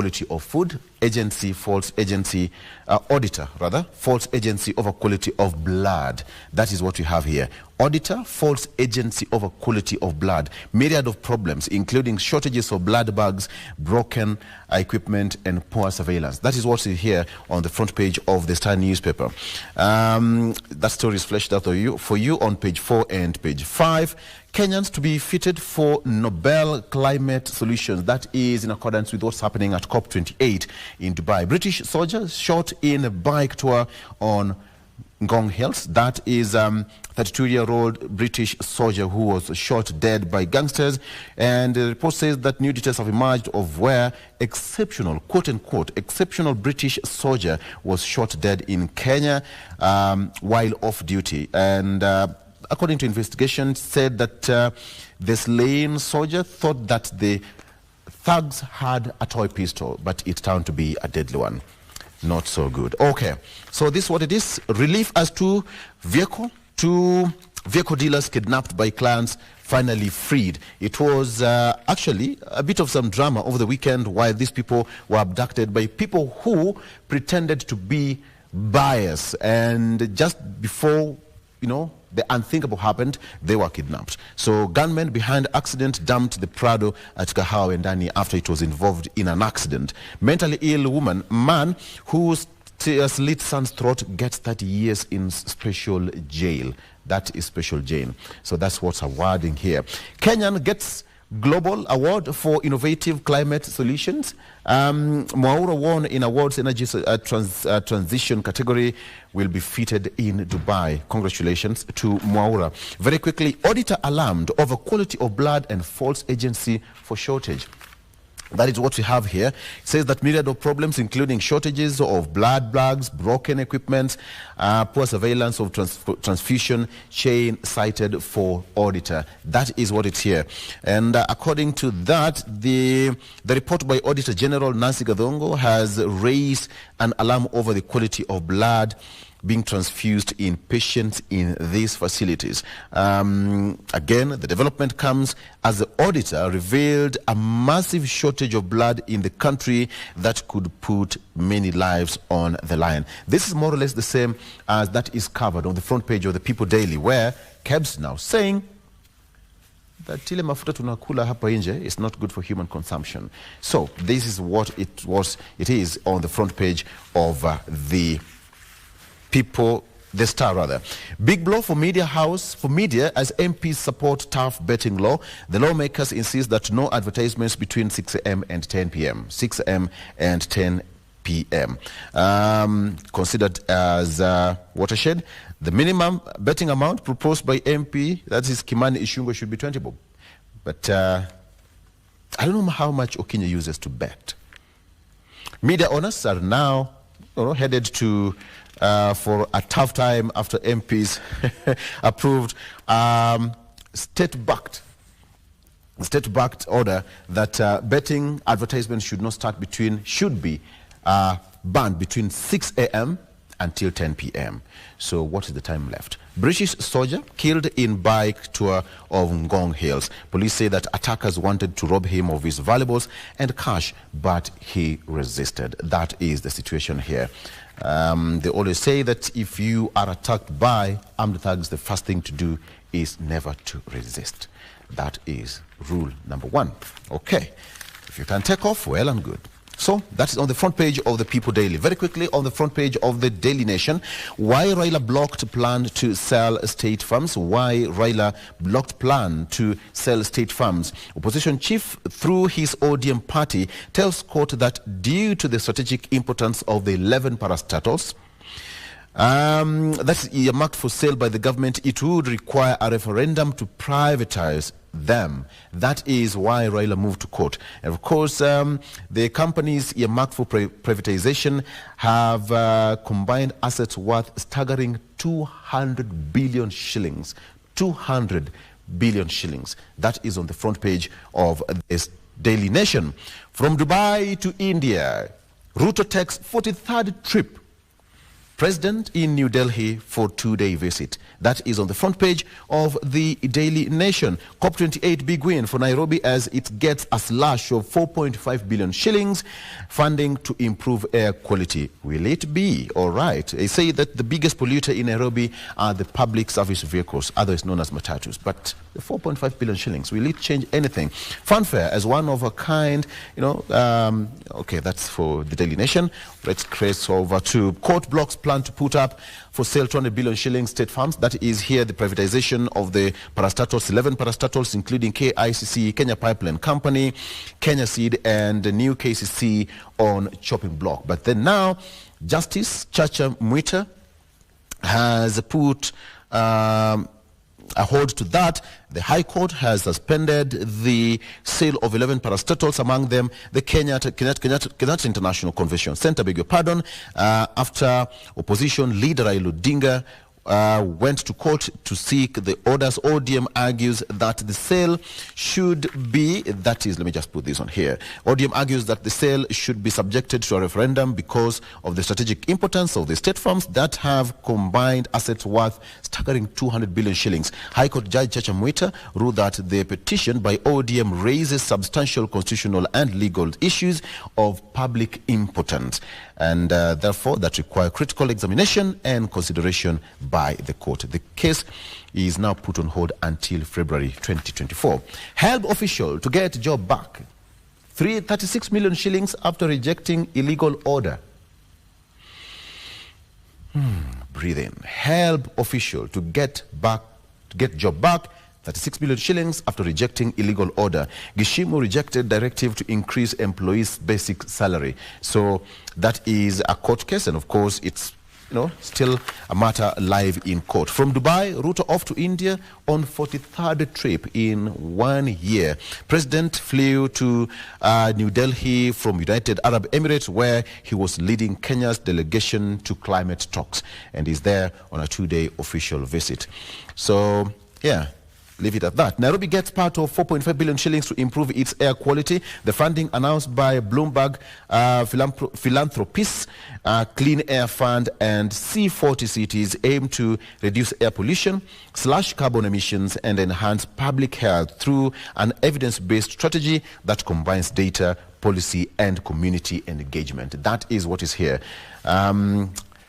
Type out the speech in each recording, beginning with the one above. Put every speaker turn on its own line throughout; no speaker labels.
quality of food, false agency, auditor rather, false agency over quality of blood. That is what we have here. Auditor, false agency over quality of blood. Myriad of problems, including shortages of blood bags, broken equipment, and poor surveillance. That is what's here on the front page of the Star newspaper. That story is fleshed out for you on page 4 and page 5. Kenyans to be fitted for Nobel Climate Solutions. That is in accordance with what's happening at COP28 in Dubai. British soldiers shot in a bike tour on Ngong Hills. That is 32-year-old British soldier who was shot dead by gangsters. And the report says that new details have emerged of where exceptional, quote-unquote, exceptional British soldier was shot dead in Kenya while off duty. And according to investigation, said that the slain soldier thought that the thugs had a toy pistol, but it turned to be a deadly one. Not so good. Okay, so this is what it is. Relief as to vehicle dealers kidnapped by clans finally freed. It was actually a bit of some drama over the weekend while these people were abducted by people who pretended to be buyers, and just before, you know, the unthinkable happened, they were kidnapped. So gunmen behind accident dumped the Prado at Kahawa and Dani after it was involved in an accident. Mentally ill man whose slit son's throat gets 30 years in special jail. That is special jail. So that's what's awarding here. Kenyan gets Global Award for Innovative Climate Solutions. Mwaura won in Awards Energy Transition category, will be fitted in Dubai. Congratulations to Mwaura. Very quickly, auditor alarmed over quality of blood and false agency for shortage. That is what we have here. It says that myriad of problems, including shortages of blood bags, broken equipment, poor surveillance of transfusion chain cited for auditor. That is what it's here. And according to that, the report by Auditor General Nancy Gadongo has raised an alarm over the quality of blood being transfused in patients in these facilities. Again, the development comes as the auditor revealed a massive shortage of blood in the country that could put many lives on the line. This is more or less the same as that is covered on the front page of the People Daily, where KEBS now saying that ile mafuta tunakula hapa nje is not good for human consumption. So this is what it is on the front page of the Star rather. Big blow for media as MPs support tough betting law. The lawmakers insist that no advertisements between 6 a.m. and 10 p.m. 6 a.m. and 10 p.m. Considered as watershed. The minimum betting amount proposed by MP, that is Kimani Ichung'wah, should be 20 bob. But I don't know how much Okinya uses to bet. Media owners are now headed to for a tough time after MPs approved state-backed order that betting advertisements should be banned between 6 a.m. until 10 p.m. So what is the time left? British soldier killed in bike tour of Ngong Hills. Police say that attackers wanted to rob him of his valuables and cash, but he resisted. That is the situation here. They always say that if you are attacked by armed thugs, the first thing to do is never to resist. That is rule number 1. Okay. If you can take off, well and good. So that is on the front page of the People Daily. Very quickly, on the front page of the Daily Nation, why Raila blocked plan to sell state farms. Why Raila blocked plan to sell state farms. Opposition chief, through his ODM party, tells court that due to the strategic importance of the 11 parastatals, that's earmarked for sale by the government, it would require a referendum to privatize them. That is why Raila moved to court. And of course, the companies earmarked for privatization have combined assets worth staggering 200 billion shillings. 200 billion shillings. That is on the front page of this Daily Nation. From Dubai to India, Ruto takes 43rd trip President in New Delhi for 2-day visit. That is on the front page of the Daily Nation. COP28 big win for Nairobi as it gets a slash of 4.5 billion shillings funding to improve air quality. Will it be? All right. They say that the biggest polluter in Nairobi are the public service vehicles, otherwise known as matatus. But the 4.5 billion shillings, will it change anything? Funfair as one of a kind, okay, that's for the Daily Nation. Let's cross over to court blocks plan to put up for sale 200 billion shillings state farms. That is here the privatization of the parastatals, 11 parastatals, including KICC, Kenya Pipeline Company, Kenya Seed, and the new KCC on chopping block. But then now, Justice Chacha Mwita has put a hold to that. The High Court has suspended the sale of 11 parastatals, among them the Kenyatta International Convention Center, beg your pardon, after opposition leader Raila Odinga went to court to seek the orders. ODM argues that the sale should be, that is, let me just put this on here. ODM argues that the sale should be subjected to a referendum because of the strategic importance of the state farms that have combined assets worth staggering 200 billion shillings. High Court Judge Chacha Mwita ruled that the petition by ODM raises substantial constitutional and legal issues of public importance, and therefore that require critical examination and consideration by the court. The case is now put on hold until February 2024. Help official to get job back. 36 million shillings after rejecting illegal order. Breathe in. Help official to get job back. 36 million shillings after rejecting illegal order. Gishimu rejected directive to increase employees' basic salary. So that is a court case, and of course it's still a matter live in court. From Dubai, Ruto off to India on 43rd trip in 1 year. President flew to New Delhi from United Arab Emirates, where he was leading Kenya's delegation to climate talks, and is there on a 2-day official visit. So, yeah. Leave it at that. Nairobi gets part of 4.5 billion shillings to improve its air quality. The funding announced by Bloomberg Philanthropists, Clean Air Fund, and C40 cities aim to reduce air pollution, slash carbon emissions, and enhance public health through an evidence-based strategy that combines data, policy, and community engagement. That is what is here.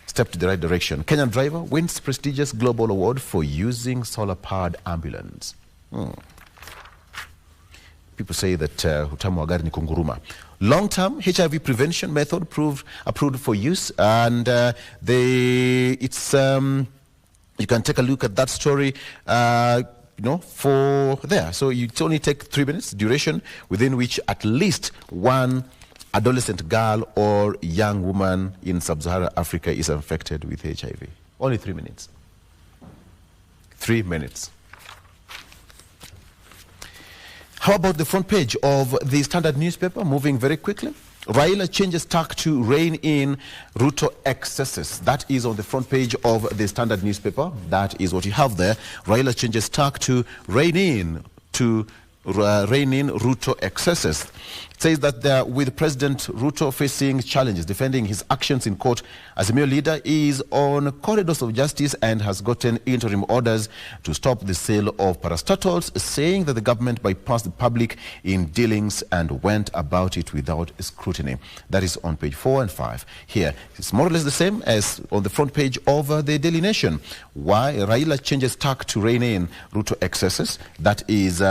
Step to the right direction. Kenyan driver wins prestigious global award for using solar-powered ambulance. People say that hutamu wa gari ni kunguruma. Long-term HIV prevention method approved for use, and you can take a look at that story. For there. So it only take 3 minutes duration within which at least one adolescent girl or young woman in sub-Saharan Africa is infected with HIV. Only 3 minutes. 3 minutes. How about the front page of the Standard newspaper? Moving very quickly. Raila changes tack to rein in Ruto excesses. That is on the front page of the Standard newspaper. That is what you have there. Raila changes tack to rein in Ruto excesses. It says that with President Ruto facing challenges defending his actions in court, Azimio leader is on corridors of justice and has gotten interim orders to stop the sale of parastatals, saying that the government bypassed the public in dealings and went about it without scrutiny. That is on page 4 and 5. Here, it's more or less the same as on the front page of the Daily Nation. Why Raila changes tack to rein in Ruto excesses. That is,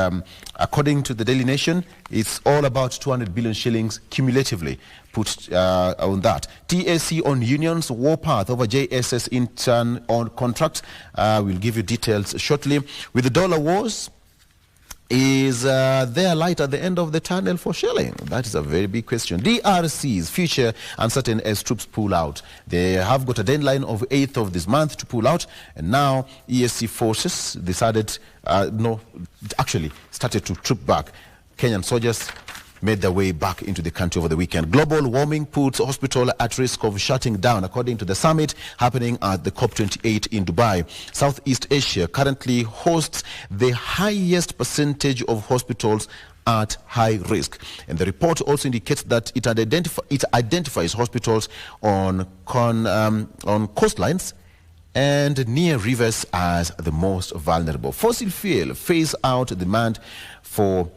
according to the Daily Nation, it's all about 200 billion shillings cumulatively put on that. TAC on unions warpath over JSS intern on contract. We'll give you details shortly. With the dollar wars, is there light at the end of the tunnel for shelling? That is a very big question. DRC's future uncertain as troops pull out. They have got a deadline of 8th of this month to pull out, and now ESC forces decided, started to troop back. Kenyan soldiers made their way back into the country over the weekend. Global warming puts hospital at risk of shutting down, according to the summit happening at the COP28 in Dubai. Southeast Asia currently hosts the highest percentage of hospitals at high risk. And the report also indicates that it identifies hospitals on coastlines and near rivers as the most vulnerable. Fossil fuel phase out demand for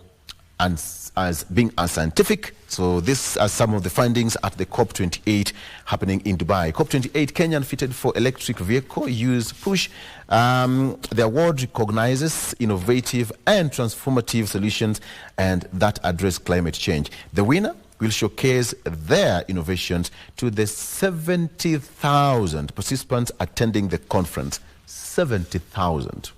as being unscientific. So these are some of the findings at the COP28 happening in Dubai. COP28, Kenyan fitted for electric vehicle use push. The award recognizes innovative and transformative solutions and that address climate change. The winner will showcase their innovations to the 70,000 participants attending the conference. 70,000.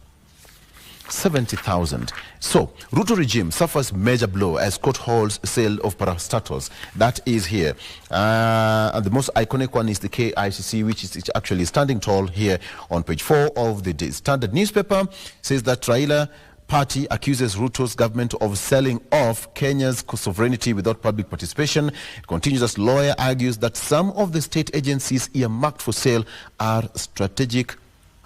70,000. So, Ruto regime suffers major blow as court holds sale of parastatals. That is here. And the most iconic one is the KICC, which is actually standing tall here on page 4 of the Standard newspaper. Says that Raila party accuses Ruto's government of selling off Kenya's sovereignty without public participation. It continues as lawyer argues that some of the state agencies earmarked for sale are strategic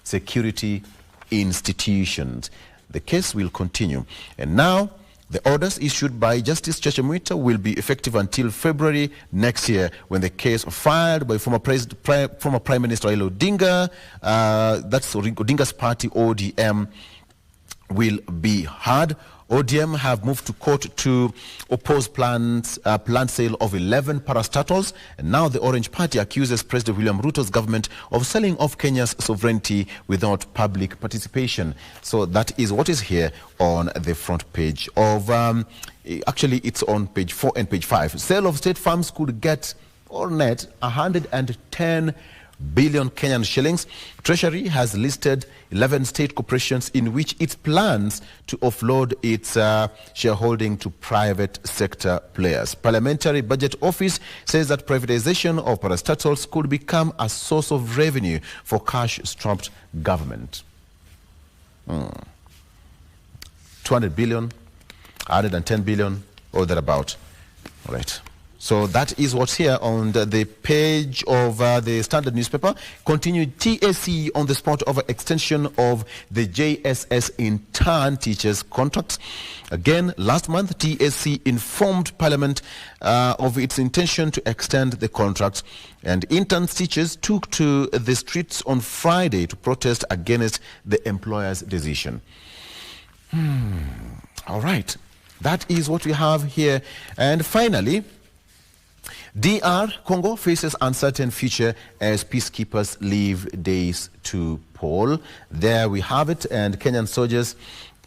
security institutions. The case will continue. And now, the orders issued by Justice Chachamwita will be effective until February next year, when the case filed by former Prime Minister Raila Odinga, that's Odinga's party, ODM, will be heard. ODM have moved to court to oppose planned sale of 11 parastatals. And now the Orange Party accuses President William Ruto's government of selling off Kenya's sovereignty without public participation. So that is what is here on the front page of, actually it's on page 4 and page 5. Sale of state farms could get, or net, 110 billion Kenyan shillings. Treasury has listed 11 state corporations in which it plans to offload its shareholding to private sector players. Parliamentary Budget Office says that privatization of parastatals could become a source of revenue for cash-strapped government. 200 billion, 110 billion, or thereabout. All right. So that is what's here on the page of the Standard newspaper. Continued TSC on the spot over extension of the JSS intern teachers' contracts. Again, last month, TSC informed Parliament of its intention to extend the contracts, and intern teachers took to the streets on Friday to protest against the employer's decision. All right. That is what we have here. And finally, DR Congo faces uncertain future as peacekeepers leave days to poll. There we have it, and Kenyan soldiers,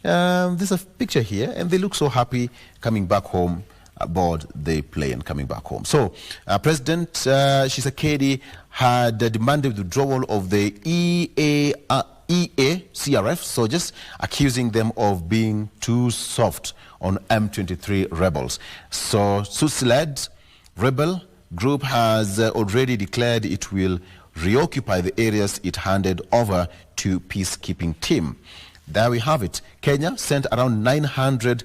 there's a picture here, and they look so happy coming back home aboard the plane coming back home. So, President Tshisekedi had demanded the withdrawal of the EACRF soldiers, accusing them of being too soft on M23 rebels. So, Tutsi-led rebel group has already declared it will reoccupy the areas it handed over to peacekeeping team. There we have it. Kenya sent around 900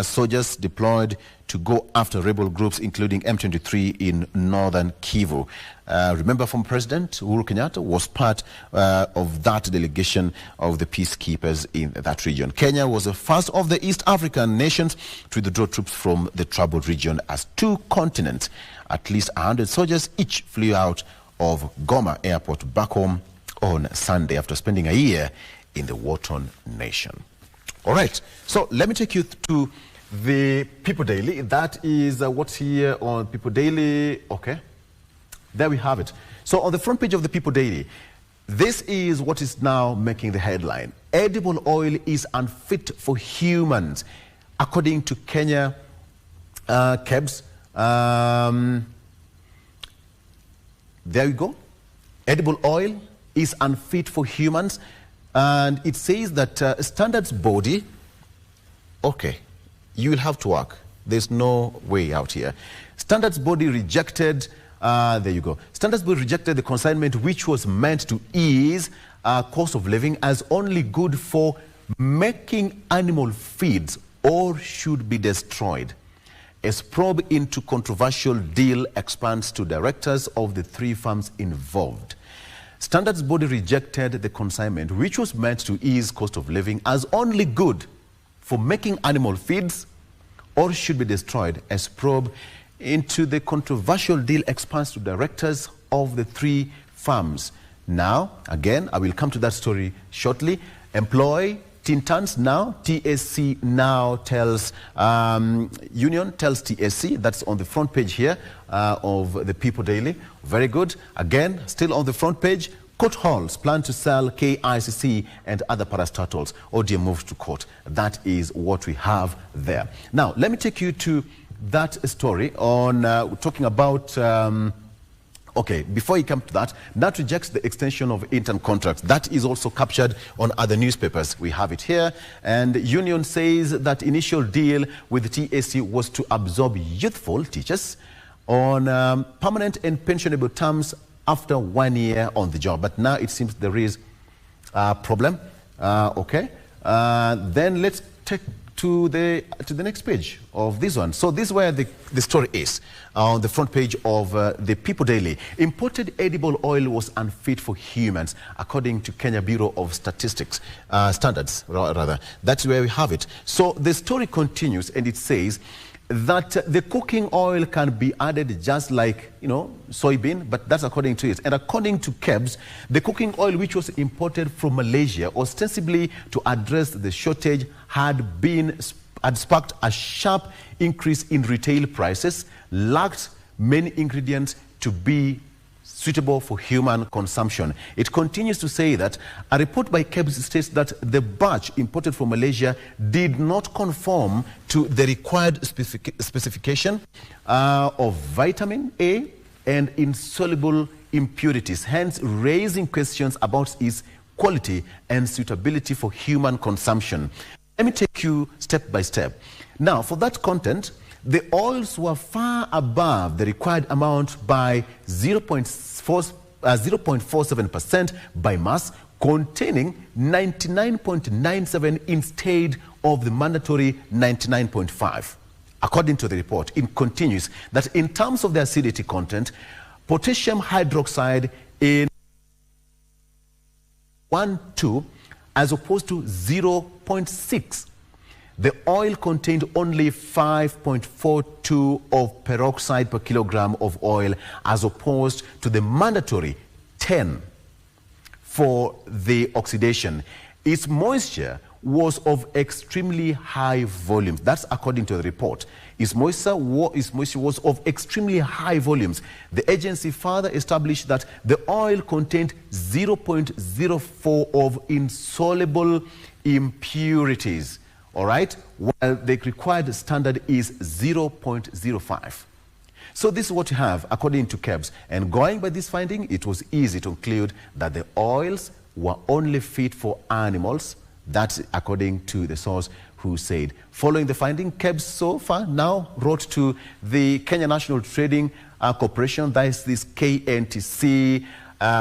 soldiers deployed to go after rebel groups, including M23 in northern Kivu. Remember, former President Uhuru Kenyatta was part of that delegation of the peacekeepers in that region. Kenya was the first of the East African nations to withdraw troops from the troubled region as two continents. At least 100 soldiers each flew out of Goma airport back home on Sunday after spending a year in the war-torn nation. All right, so let me take you to the People Daily. That is what's here on People Daily. Okay, there we have it. So on the front page of the People Daily, this is what is now making the headline. Edible oil is unfit for humans, according to Kenya KEBS. There we go. Edible oil is unfit for humans. And it says that standards body, okay, you will have to work. There's no way out here. Standards body rejected, there you go. Standards body rejected the consignment which was meant to ease cost of living as only good for making animal feeds or should be destroyed. As probe into controversial deal expands to directors of the 3 farms involved. Standards body rejected the consignment, which was meant to ease cost of living, as only good for making animal feeds or should be destroyed, as probe into the controversial deal expands to directors of the 3 farms. Now, again, I will come to that story shortly. Employ Tintans now. TSC now tells, Union tells TSC, that's on the front page here of the People Daily. Very good. Again, still on the front page, court halls plan to sell KICC and other parastatals. ODM moves to court. That is what we have there. Now, let me take you to that story on talking about... Okay, before you come to that, NAT rejects the extension of intern contracts. That is also captured on other newspapers. We have it here. And Union says that initial deal with the TSC was to absorb youthful teachers on permanent and pensionable terms after 1 year on the job. But now it seems there is a problem. Okay. Then let's take to the next page of this one. So this is where the story is on the front page of the People Daily. Imported edible oil was unfit for humans, according to Kenya Bureau of Statistics standards. Rather, that's where we have it. So the story continues, and it says that the cooking oil can be added just like, soybean, but that's according to it. And according to KEBS, the cooking oil which was imported from Malaysia, ostensibly to address the shortage, had sparked a sharp increase in retail prices, lacked many ingredients to be suitable for human consumption. It continues to say that a report by KEBS states that the batch imported from Malaysia did not conform to the required specification of vitamin A and insoluble impurities, hence raising questions about its quality and suitability for human consumption. Let me take you step by step. Now, for that content, the oils were far above the required amount by 0.47% by mass, containing 99.97 instead of the mandatory 99.5. According to the report, it continues that in terms of the acidity content, potassium hydroxide in 1,2 as opposed to 0.6. The oil contained only 5.42 of peroxide per kilogram of oil as opposed to the mandatory 10 for the oxidation. Its moisture was of extremely high volumes. That's according to the report. Its moisture was of extremely high volumes. The agency further established that the oil contained 0.04 of insoluble impurities. All right, while the required standard is 0.05. So this is what you have according to KEBS. And going by this finding, it was easy to conclude that the oils were only fit for animals. That's according to the source who said. Following the finding, KEBS so far now wrote to the Kenya National Trading Corporation, that is this KNTC,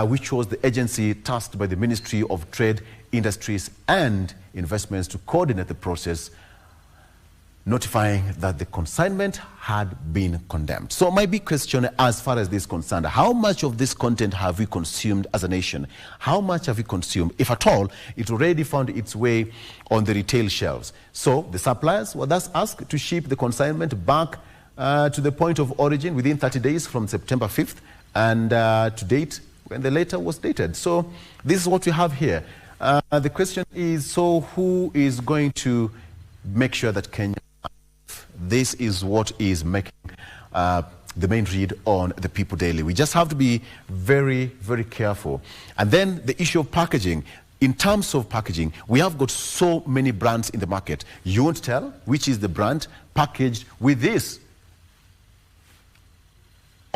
which was the agency tasked by the Ministry of Trade, Industries and Investments to coordinate the process, notifying that the consignment had been condemned. So my big question as far as this is concerned, how much of this content have we consumed as a nation? How much have we consumed? If at all, it already found its way on the retail shelves. So the suppliers were thus asked to ship the consignment back to the point of origin within 30 days from September 5th and to date when the letter was dated. So this is what we have here. The question is, so who is going to make sure that Kenya... This is what is making the main read on the People Daily. We just have to be very, very careful. And then the issue of packaging. In terms of packaging, we have got so many brands in the market. You won't tell which is the brand packaged with this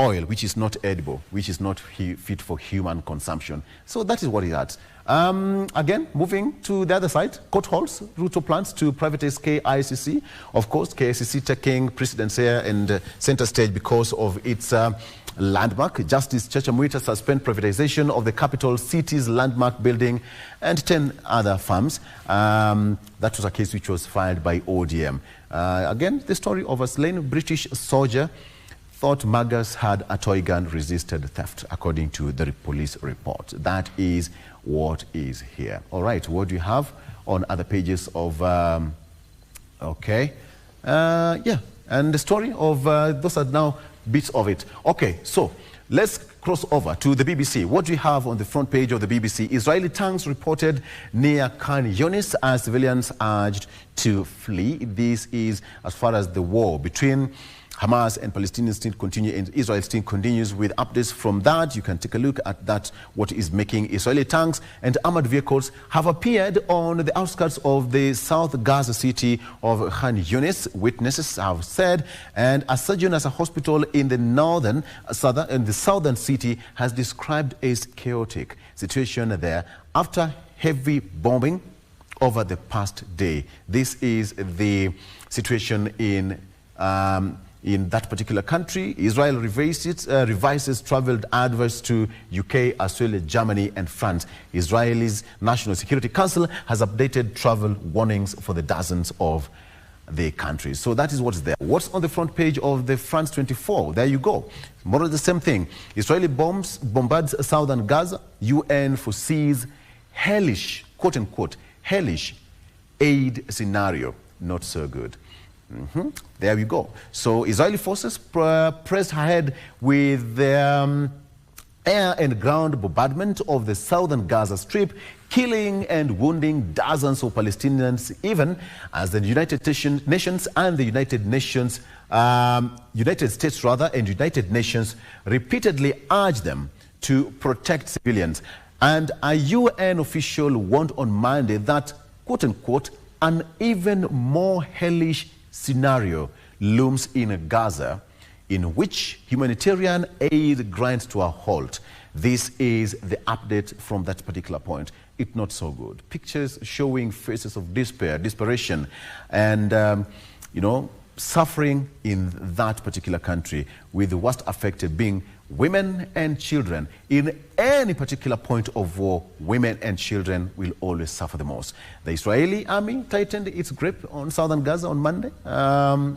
oil, which is not edible, which is not fit for human consumption. So that is what it is. Again, moving to the other side, court halls, Ruto plans to privatize KICC. Of course, KICC taking precedence here and center stage because of its landmark. Justice Chacha Mwita suspend privatization of the capital city's landmark building and 10 other firms. That was a case which was filed by ODM. Again, the story of a slain British soldier thought Magas had a toy gun, resisted theft, according to the police report. That is what is here. All right, what do you have on other pages of Okay. Yeah, and the story of those are now bits of it. Okay, so let's cross over to the BBC. What do we have on the front page of the BBC? Israeli tanks reported near Khan Yunis as civilians urged to flee. This is as far as the war between Hamas and Palestinians still continue, and Israel still continues. With updates from that, you can take a look at that, what is making Israeli tanks and armored vehicles have appeared on the outskirts of the South Gaza city of Khan Yunis, witnesses have said, and a surgeon at a hospital in the southern city has described a chaotic situation there after heavy bombing over the past day. This is the situation in that particular country. Israel revises traveled adverts to UK, Australia, Germany, and France. Israel's National Security Council has updated travel warnings for the dozens of the countries. So that is what's there. What's on the front page of the France 24? There you go. More of the same thing. Israeli bombards southern Gaza. UN foresees hellish, quote unquote, hellish aid scenario. Not so good. There we go. So Israeli forces pressed ahead with the air and ground bombardment of the southern Gaza Strip, killing and wounding dozens of Palestinians, even as the United Nations and the United States and United Nations repeatedly urged them to protect civilians. And a UN official warned on Monday that, quote unquote, an even more hellish scenario looms in Gaza, in which humanitarian aid grinds to a halt. This is the update from that particular point. It's not so good. Pictures showing faces of desperation, and suffering in that particular country, with the worst affected being women and children. In any particular point of war, women and children will always suffer the most. The Israeli army tightened its grip on southern Gaza on Monday.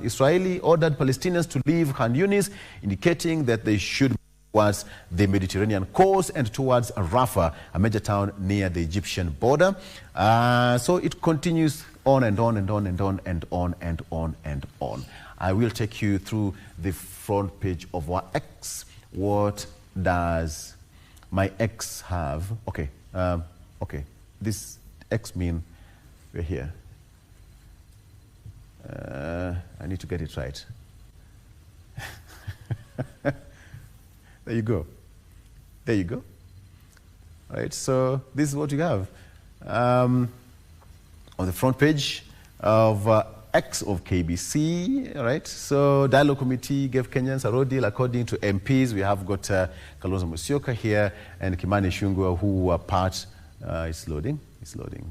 Israeli ordered Palestinians to leave Khan Yunis, indicating that they should move towards the Mediterranean coast and towards Rafah, a major town near the Egyptian border. So it continues on and on and on and on and on and on and on. I will take you through the front page of our X. What does my X have? Okay, okay. This X mean we're here. I need to get it right. There you go. There you go. All right, so this is what you have. On the front page of X of KBC, all right? So Dialogue Committee gave Kenyans a road deal according to MPs. We have got Kalonzo Musyoka here and Kimani Ichung'wah, who are part. It's loading.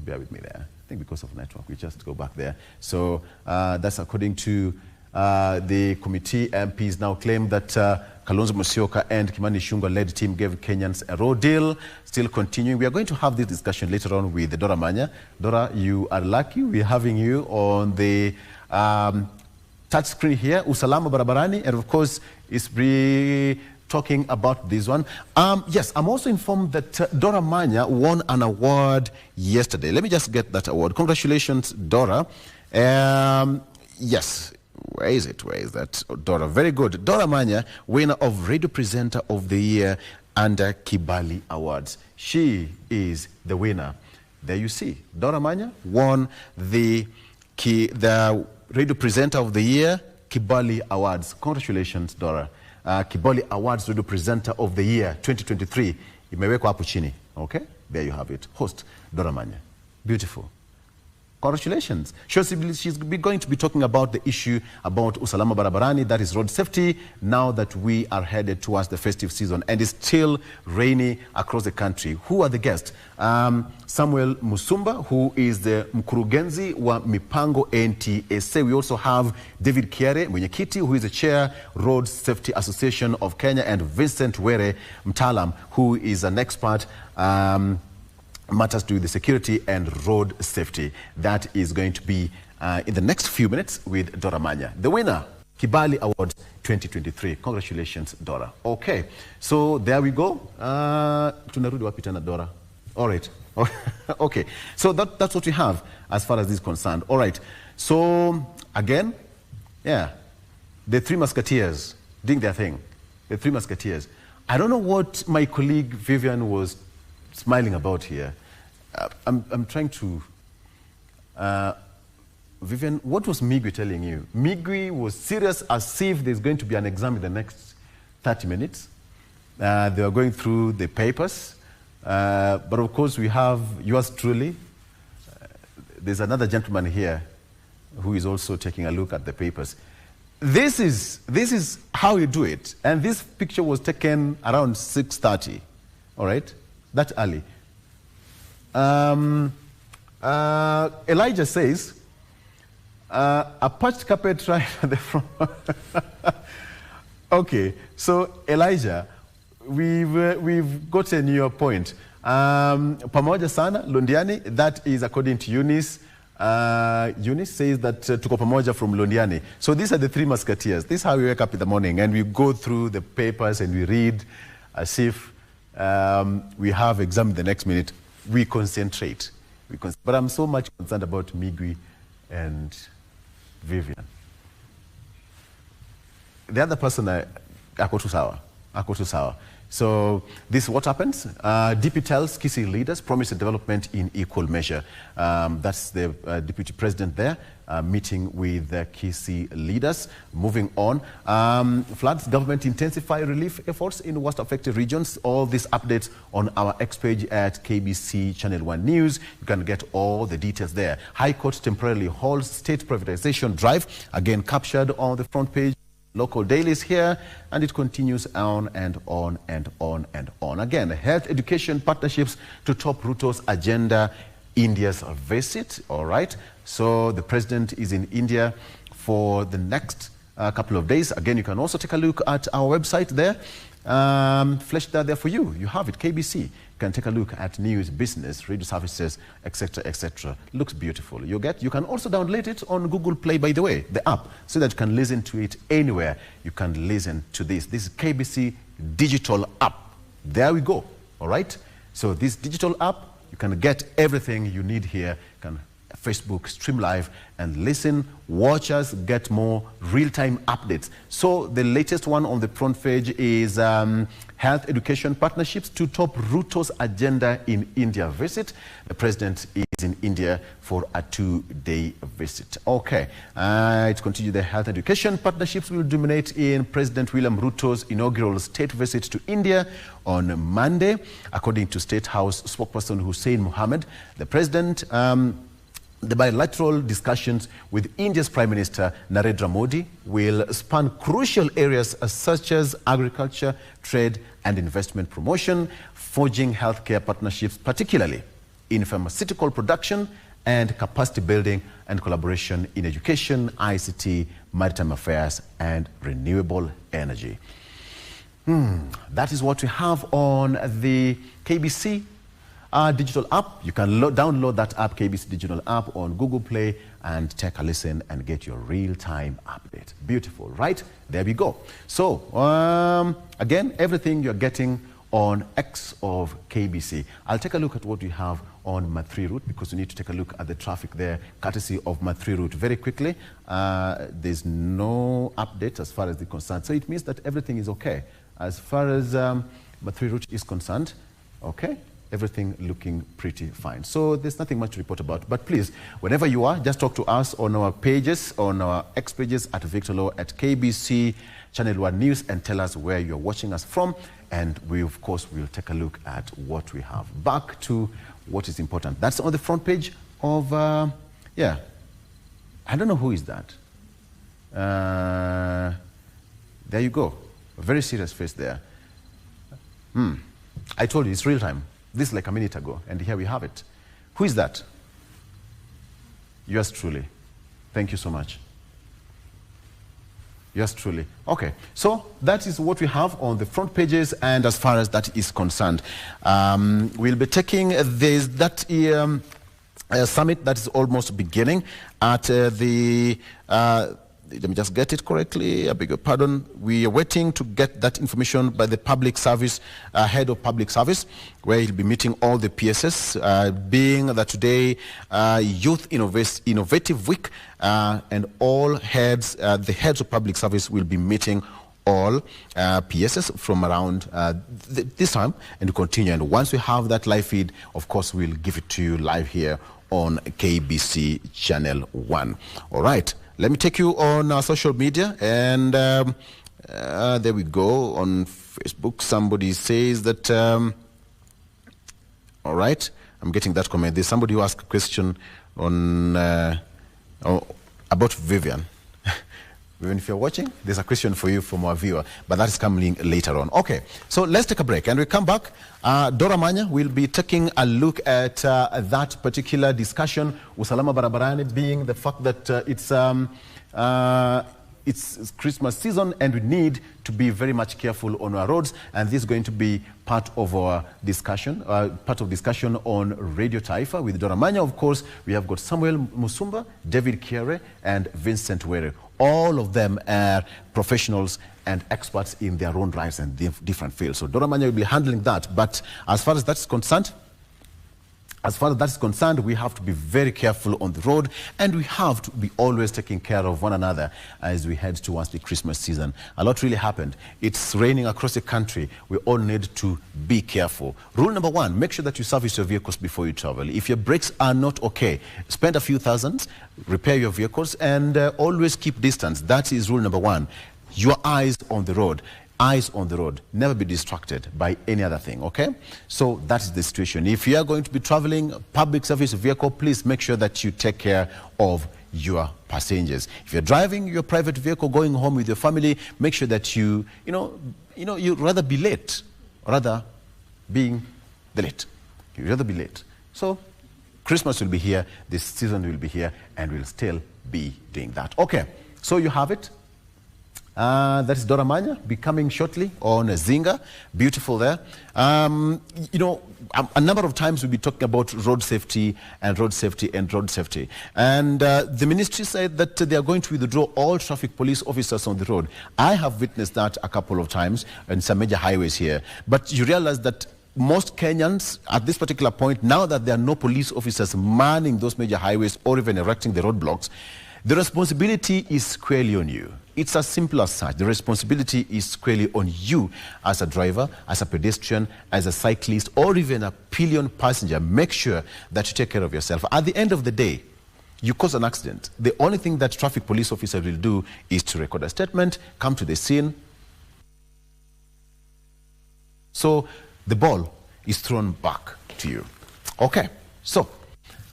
Bear with me there. I think because of network, we just go back there. So that's according to the committee. MPs now claim that Kalonzo Musyoka and Kimani Ichung'wah-led team gave Kenyans a road deal. Still continuing. We are going to have this discussion later on with Dora Manya. Dora, you are lucky. We're having you on the touch screen here, Usalama Barabarani, and of course, it's talking about this one. Yes, I'm also informed that Dora Manya won an award yesterday. Let me just get that award. Congratulations, Dora. Yes. Where is it? Where is that? Oh, Dora, very good. Dora Manya, winner of Radio Presenter of the Year under Kibali Awards. She is the winner. There you see. Dora Manya won the Radio Presenter of the Year Kibali Awards. Congratulations, Dora. Kibali Awards Radio Presenter of the Year 2023. Imewekwa hapo chini. Okay? There you have it. Host, Dora Manya. Beautiful. Congratulations. She's going to be talking about the issue about Usalama Barabarani, that is road safety, now that we are headed towards the festive season and it's still rainy across the country. Who are the guests? Samuel Musumba, who is the mkurugenzi wa Mipango NTSA. We also have David Kiare Mwenyekiti, who is the chair, Road Safety Association of Kenya, and Vincent Were Mtalam, who is an expert matters to the security and road safety. That is going to be in the next few minutes with Dora Manya, the winner, Kibali Awards 2023. Congratulations, Dora. Okay, so there we go. Tunarudi wapi tena, Dora? All right. Okay. So that's what we have as far as this is concerned. All right. So, again, yeah, the Three Musketeers doing their thing. The Three Musketeers. I don't know what my colleague Vivian was smiling about here. I'm trying to... Vivian, what was Migwi telling you? Migwi was serious as if there's going to be an exam in the next 30 minutes. They were going through the papers. But of course, we have yours truly. There's another gentleman here who is also taking a look at the papers. This is how you do it. And this picture was taken around 6:30. All right? That early. Elijah says, a patched carpet right at the front. Okay, so Elijah, we've gotten your point. Pamoja sana, Londiani, that is according to Eunice. Eunice says that tuko pamoja from Londiani. So these are the Three Musketeers. This is how we wake up in the morning and we go through the papers and we read as if we have exam the next minute. We concentrate. But I'm so much concerned about Migwi and Vivian. The other person, ako tu sawa. So this is what happens. DP tells KBC leaders promise a development in equal measure. That's the deputy president there meeting with the KBC leaders. Moving on, floods, government intensify relief efforts in worst affected regions. All these updates on our X page at KBC Channel 1 News. You can get all the details there. High Court temporarily halts state privatization drive. Again captured on the front page. Local dailies here, and it continues on and on and on and on. Again, health education partnerships to top Ruto's agenda, India's visit. All right. So the president is in India for the next couple of days. Again, you can also take a look at our website there. Fleshed that there for you. You have it, KBC. You can take a look at news, business, radio services, etc., etc. Looks beautiful. You can also download it on Google Play, by the way, the app, so that you can listen to it anywhere. You can listen to this. This is KBC digital app. There we go. All right. So this digital app, you can get everything you need here. You can Facebook, stream live, and listen, watch us, get more real-time updates. So the latest one on the front page is health education partnerships to top Ruto's agenda in India visit. The president is in India for a 2-day visit. Okay, to continue, the health education partnerships will dominate in President William Ruto's inaugural state visit to India on Monday. According to State House spokesperson Hussein Mohammed, the president the bilateral discussions with India's Prime Minister Narendra Modi will span crucial areas such as agriculture, trade and investment promotion, forging healthcare partnerships, particularly in pharmaceutical production and capacity building and collaboration in education, ICT, maritime affairs and renewable energy. That is what we have on the KBC digital app. You can download that app, KBC digital app, on Google Play and take a listen and get your real-time update. Beautiful, right? There we go. So, again, everything you're getting on X of KBC. I'll take a look at what we have on Mathri route because we need to take a look at the traffic there, courtesy of Mathri route. Very quickly, there's no update as far as the concerned. So it means that everything is okay. As far as Mathri route is concerned, okay? Everything looking pretty fine. So there's nothing much to report about. But please, whenever you are, just talk to us on our pages, on our X pages at Victor Law, at KBC Channel 1 News, and tell us where you're watching us from. And we, of course, will take a look at what we have. Back to what is important. That's on the front page of, yeah, I don't know who is that. There you go. A very serious face there. I told you, it's real time. This is like a minute ago, and here we have it. Who is that? Yours truly. Thank you so much. Yours truly. Okay, so that is what we have on the front pages, and as far as that is concerned, we'll be taking that summit that is almost beginning at the let me just get it correctly. I beg your pardon. We are waiting to get that information by the public service, head of public service, where he'll be meeting all the PSS, being that today Youth Innovative Week, and all heads, the heads of public service will be meeting all PSS from around this time and to continue. And once we have that live feed, of course, we'll give it to you live here on KBC Channel 1. All right. Let me take you on social media, and there we go. On Facebook, somebody says that, all right, I'm getting that comment. There's somebody who asked a question on about Vivian. Vivian, if you're watching, there's a question for you from our viewer, but that is coming later on. Okay, so let's take a break, and we come back. Dora Manya will be taking a look at that particular discussion, usalama barabarani, being the fact that it's Christmas season and we need to be very much careful on our roads, and this is going to be part of our discussion, on Radio Taifa with Dora Manya. Of course, we have got Samuel Musumba, David Kiare, and Vincent Were. All of them are professionals and experts in their own rights and different fields. So Dora Manya will be handling that. But as far as that's concerned, we have to be very careful on the road, and we have to be always taking care of one another as we head towards the Christmas season. A lot really happened. It's raining across the country. We all need to be careful. Rule number one, make sure that you service your vehicles before you travel. If your brakes are not okay, spend a few thousands, repair your vehicles, and always keep distance. That is rule number one. Your eyes on the road. Eyes on the road. Never be distracted by any other thing, okay? So that's the situation. If you are going to be traveling public service vehicle, please make sure that you take care of your passengers. If you're driving your private vehicle, going home with your family, make sure that you rather be late, rather being the late. You'd rather be late. So Christmas will be here, this season will be here, and we'll still be doing that. Okay, so you have it. That is Dora Manya, be coming shortly on Zinga. Beautiful there. A number of times we'll be talking about road safety and road safety and road safety. And the ministry said that they are going to withdraw all traffic police officers on the road. I have witnessed that a couple of times on some major highways here. But you realize that most Kenyans at this particular point, now that there are no police officers manning those major highways or even erecting the roadblocks, the responsibility is squarely on you. It's as simple as such. The responsibility is squarely on you as a driver, as a pedestrian, as a cyclist, or even a pillion passenger. Make sure that you take care of yourself. At the end of the day, you cause an accident. The only thing that traffic police officer will do is to record a statement, come to the scene. So the ball is thrown back to you. Okay, so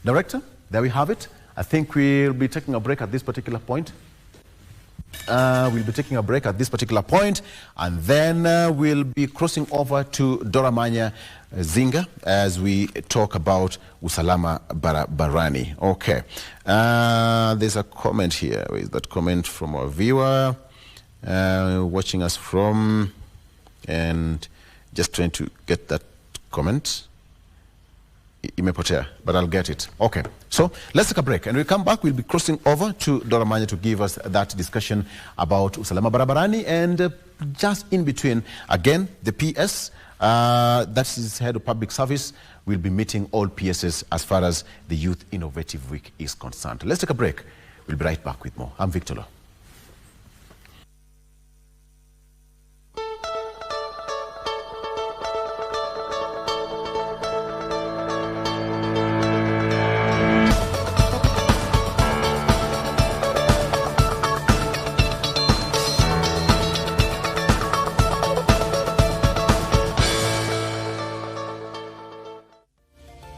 Director, there we have it. I think we'll be taking a break at this particular point. And then we'll be crossing over to Dora Manya Zinga as we talk about usalama barabarani. Okay. There's a comment here. Where is that comment from our viewer watching us from? And just trying to get that comment. Imepotea, but I'll get it. Okay, so let's take a break, and when we come back, we'll be crossing over to Dora Manya to give us that discussion about usalama barabarani, and just in between, again, the PS, that is head of public service, will be meeting all PSs as far as the Youth Innovative Week is concerned. Let's take a break. We'll be right back with more. I'm Victor Lo.